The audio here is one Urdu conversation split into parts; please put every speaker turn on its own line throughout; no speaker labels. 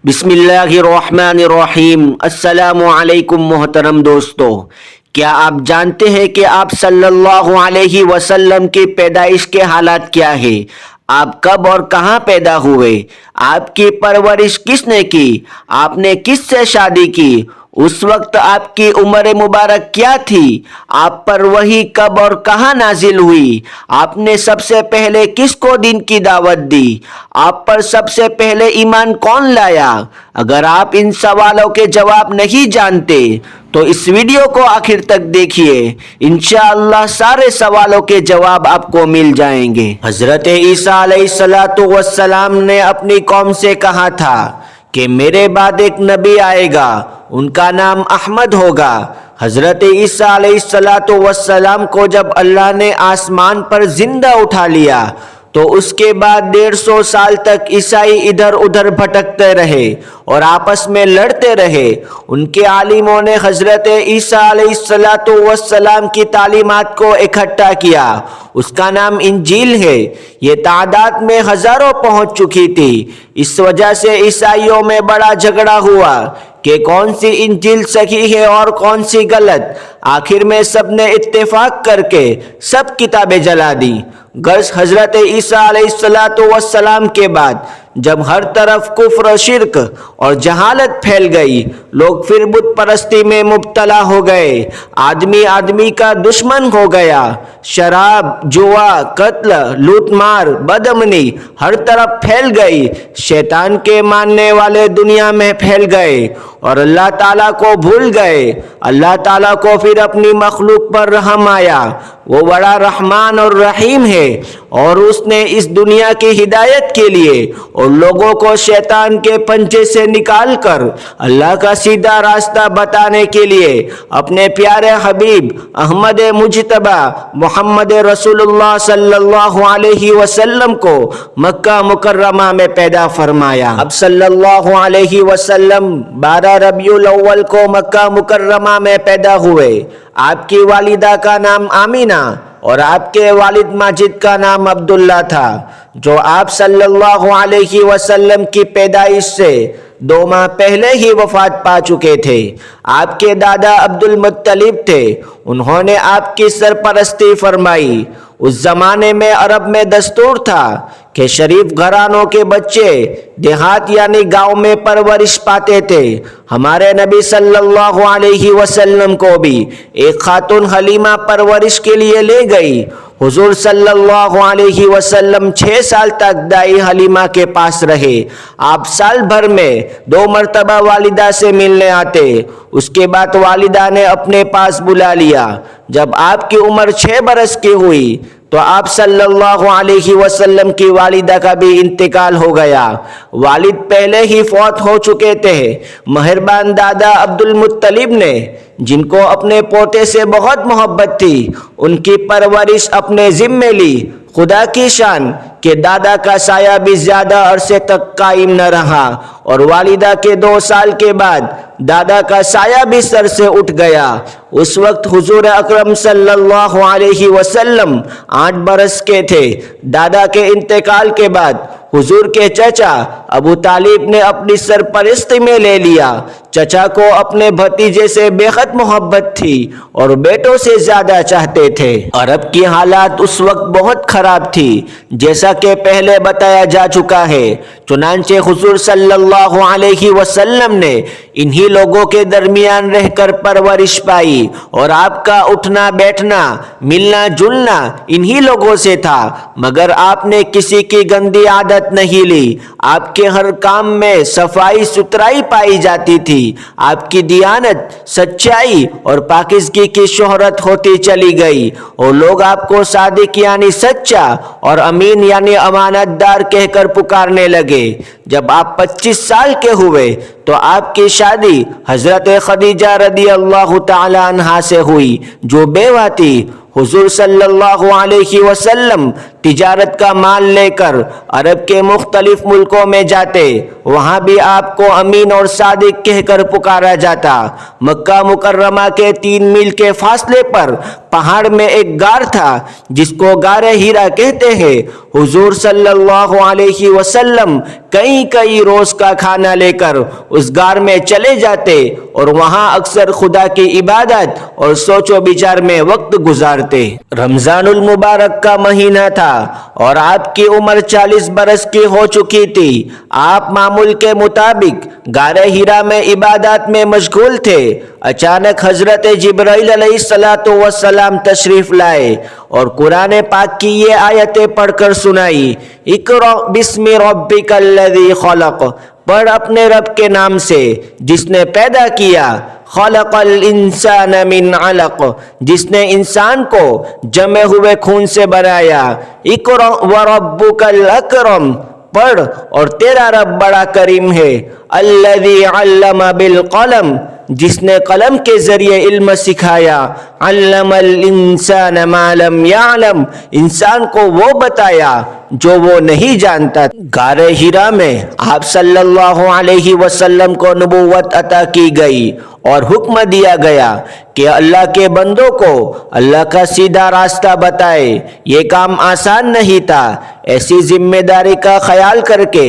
بسم اللہ الرحمن الرحیم۔ السلام علیکم محترم دوستو، کیا آپ جانتے ہیں کہ آپ صلی اللہ علیہ وسلم کی پیدائش کے حالات کیا ہے؟ آپ کب اور کہاں پیدا ہوئے؟ آپ کی پرورش کس نے کی؟ آپ نے کس سے شادی کی؟ اس وقت آپ کی عمر مبارک کیا تھی؟ آپ پر وحی کب اور کہاں نازل ہوئی؟ آپ نے سب سے پہلے کس کو دین کی دعوت دی؟ آپ پر سب سے پہلے ایمان کون لایا؟ اگر آپ ان سوالوں کے جواب نہیں جانتے تو اس ویڈیو کو آخر تک دیکھیے، انشاءاللہ سارے سوالوں کے جواب آپ کو مل جائیں گے۔ حضرت عیسیٰ علیہ السلام نے اپنی قوم سے کہا تھا کہ میرے بعد ایک نبی آئے گا، ان کا نام احمد ہوگا۔ حضرت عیسیٰ علیہ السلام کو جب اللہ نے آسمان پر زندہ اٹھا لیا تو اس کے بعد 150 سال تک عیسائی ادھر ادھر بھٹکتے رہے اور آپس میں لڑتے رہے۔ ان کے عالموں نے حضرت عیسیٰ علیہ السلام کی تعلیمات کو اکٹھا کیا، اس کا نام انجیل ہے۔ یہ تعداد میں ہزاروں پہنچ چکی تھی۔ اس وجہ سے عیسائیوں میں بڑا جھگڑا ہوا کہ کون سی انجیل صحیح ہے اور کون سی غلط۔ آخر میں سب نے اتفاق کر کے سب کتابیں جلا دی۔ غرض حضرت عیسیٰ علیہ السلام کے بعد جب ہر طرف کفر و شرک اور جہالت پھیل گئی، لوگ پھر بت پرستی میں مبتلا ہو گئے، آدمی آدمی کا دشمن ہو گیا، شراب، جوا، قتل، لوٹ مار، بدامنی ہر طرف پھیل گئی، شیطان کے ماننے والے دنیا میں پھیل گئے اور اللہ تعالیٰ کو بھول گئے۔ اللہ تعالیٰ کو پھر اپنی مخلوق پر رحم آیا، وہ بڑا رحمان اور رحیم ہے، اور اس نے اس دنیا کی ہدایت کے لیے اور لوگوں کو شیطان کے پنجے سے نکال کر اللہ کا سیدھا راستہ بتانے کے لیے اپنے پیارے حبیب احمد مجتبی محمد رسول اللہ صلی اللہ علیہ وسلم کو مکہ مکرمہ میں پیدا فرمایا۔ اب صلی اللہ علیہ وسلم 12 ربیع الاول کو مکہ مکرمہ میں پیدا ہوئے۔ آپ کی والدہ کا نام آمینہ اور آپ کے والد ماجد کا نام عبداللہ تھا، جو آپ صلی اللہ علیہ وسلم کی پیدائش سے 2 ماہ پہلے ہی وفات پا چکے تھے۔ آپ کے دادا عبد المطلب تھے، انہوں نے آپ کی سرپرستی فرمائی۔ اس زمانے میں عرب میں دستور تھا کہ شریف گھرانوں کے بچے دیہات یعنی گاؤں میں پرورش پاتے تھے۔ ہمارے نبی صلی اللہ علیہ وسلم کو بھی ایک خاتون حلیمہ پرورش کے لیے لے گئی۔ حضور صلی اللہ علیہ وسلم 6 سال تک دائی حلیمہ کے پاس رہے۔ آپ سال بھر میں 2 مرتبہ والدہ سے ملنے آتے، اس کے بعد والدہ نے اپنے پاس بلا لیا۔ جب آپ کی عمر 6 برس کی ہوئی تو آپ صلی اللہ علیہ وسلم کی والدہ کا بھی انتقال ہو گیا۔ والد پہلے ہی فوت ہو چکے تھے۔ مہربان دادا عبد المطلب نے، جن کو اپنے پوتے سے بہت محبت تھی، ان کی پرورش اپنے ذمے لی۔ خدا کی شان کہ دادا کا سایہ بھی زیادہ عرصے تک قائم نہ رہا اور والدہ کے 2 سال کے بعد دادا کا سایہ بھی سر سے اٹھ گیا۔ اس وقت حضور اکرم صلی اللہ علیہ وسلم 8 برس کے تھے۔ دادا کے انتقال کے بعد حضور کے چچا ابو طالب نے اپنی سرپرستی میں لے لیا۔ چچا کو اپنے بھتیجے سے بے حد محبت تھی اور بیٹوں سے زیادہ چاہتے تھے۔ عرب کی حالات اس وقت بہت خراب تھی، جیسا کہ پہلے بتایا جا چکا ہے۔ چنانچہ حضور صلی اللہ علیہ وسلم نے انہی لوگوں کے درمیان رہ کر پرورش پائی اور آپ کا اٹھنا بیٹھنا، ملنا جلنا انہی لوگوں سے تھا، مگر آپ نے کسی کی گندی عادت نہیں لی۔ آپ کے ہر کام میں صفائی ستھرائی پائی جاتی تھی۔ آپ کی دیانت، سچائی اور پاکیزگی کی شہرت ہوتی چلی گئی اور لوگ آپ کو صادق یعنی سچا اور امین یعنی امانت دار کہہ کر پکارنے لگے۔ جب آپ 25 سال کے ہوئے تو آپ کی شادی حضرت خدیجہ رضی اللہ تعالی عنہا سے ہوئی، جو بیوہ تھی۔ حضور صلی اللہ علیہ وسلم تجارت کا مال لے کر عرب کے مختلف ملکوں میں جاتے، وہاں بھی آپ کو امین اور صادق کہہ کر پکارا جاتا۔ مکہ مکرمہ کے 3 میل کے فاصلے پر پہاڑ میں ایک غار تھا جس کو غار ہیرا کہتے ہیں۔ حضور صلی اللہ علیہ وسلم کئی روز کا کھانا لے کر اس غار میں چلے جاتے اور وہاں اکثر خدا کی عبادت اور سوچ و بچار میں وقت گزارتے۔ رمضان المبارک کا مہینہ تھا اور آپ کی عمر 40 برس کی ہو چکی تھی۔ آپ معمول کے مطابق غار ہیرا میں عبادات میں مشغول تھے۔ اچانک حضرت جبرائیل علیہ السلام تشریف لائے اور قرآن پاک کی یہ آیتیں پڑھ کر سنائی۔ اقرأ بسم ربک الذی خلق، پڑھ اپنے رب کے نام سے جس نے پیدا کیا۔ خلق الانسان من علق، جس نے انسان کو جمے ہوئے خون سے بنایا۔ اقرأ وربک الاکرم، پڑھ اور تیرا رب بڑا کریم ہے۔ الذی علم بالقلم، جس نے قلم کے ذریعے علم سکھایا۔ علم الانسان ما لم يعلم، انسان کو وہ بتایا جو وہ نہیں جانتا۔ غار ہیرا میں آپ صلی اللہ علیہ وسلم کو نبوت عطا کی گئی اور حکم دیا گیا کہ اللہ کے بندوں کو اللہ کا سیدھا راستہ بتائے۔ یہ کام آسان نہیں تھا۔ ایسی ذمہ داری کا خیال کر کے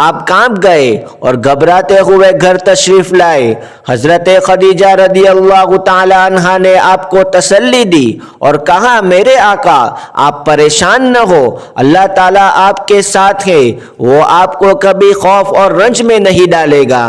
آپ کانپ گئے اور گھبراتے ہوئے گھر تشریف لائے۔ حضرت خدیجہ رضی اللہ تعالی عنہا نے آپ کو تسلی دی اور کہا، میرے آقا آپ پریشان نہ ہو، اللہ تعالیٰ آپ کے ساتھ ہے، وہ آپ کو کبھی خوف اور رنج میں نہیں ڈالے گا۔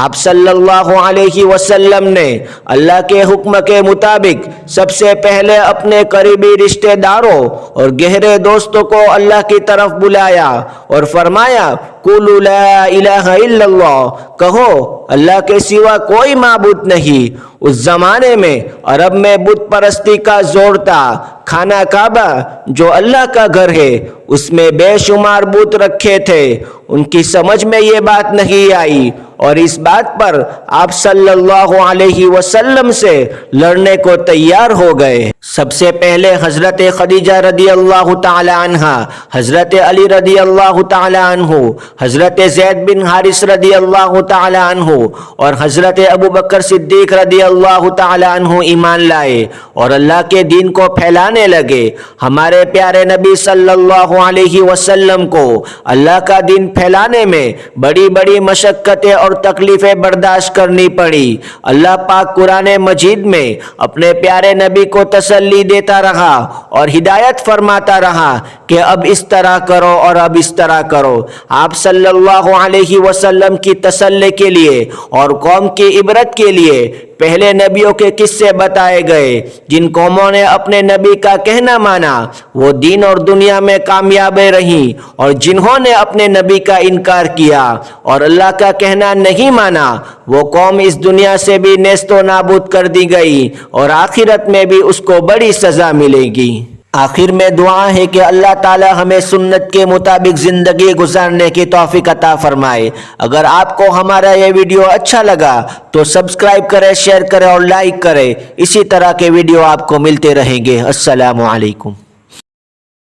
آپ صلی اللہ علیہ وسلم نے اللہ کے حکم کے مطابق سب سے پہلے اپنے قریبی رشتہ داروں اور گہرے دوستوں کو اللہ کی طرف بلایا اور فرمایا، قولوا لا الہ الا اللہ، کہو اللہ کے سوا کوئی معبود نہیں۔ اس زمانے میں عرب میں بت پرستی کا زور تھا۔ خانہ کعبہ جو اللہ کا گھر ہے اس میں بے شمار بت رکھے تھے۔ ان کی سمجھ میں یہ بات نہیں آئی اور اس بات پر آپ صلی اللہ علیہ وسلم سے لڑنے کو تیار ہو گئے۔ سب سے پہلے حضرت خدیجہ رضی اللہ تعالی عنہا، حضرت علی رضی اللہ تعالی عنہ، حضرت زید بن حارث رضی اللہ تعالی عنہ اور حضرت ابو بکر صدیق رضی اللہ تعالی عنہ ایمان لائے اور اللہ کے دین کو پھیلانے لگے۔ ہمارے پیارے نبی صلی اللہ علیہ وسلم کو اللہ کا دین پھیلانے میں بڑی بڑی مشقتیں اور تکلیفیں برداشت کرنی پڑی۔ اللہ پاک قرآن مجید میں اپنے پیارے نبی کو تسلی دیتا رہا اور ہدایت فرماتا رہا کہ اب اس طرح کرو اور اب اس طرح کرو۔ آپ صلی اللہ علیہ وسلم کی تسلی کے لیے اور قوم کی عبرت کے لیے پہلے نبیوں کے قصے بتائے گئے۔ جن قوموں نے اپنے نبی کا کہنا مانا وہ دین اور دنیا میں کامیاب رہیں، اور جنہوں نے اپنے نبی کا انکار کیا اور اللہ کا کہنا نہیں مانا وہ قوم اس دنیا سے بھی نیست و نابود کر دی گئی اور آخرت میں بھی اس کو بڑی سزا ملے گی۔ آخر میں دعا ہے کہ اللہ تعالی ہمیں سنت کے مطابق زندگی گزارنے کی توفیق عطا فرمائے۔ اگر آپ کو ہمارا یہ ویڈیو اچھا لگا تو سبسکرائب کریں، شیئر کریں اور لائک کریں۔ اسی طرح کے ویڈیو آپ کو ملتے رہیں گے۔ السلام علیکم۔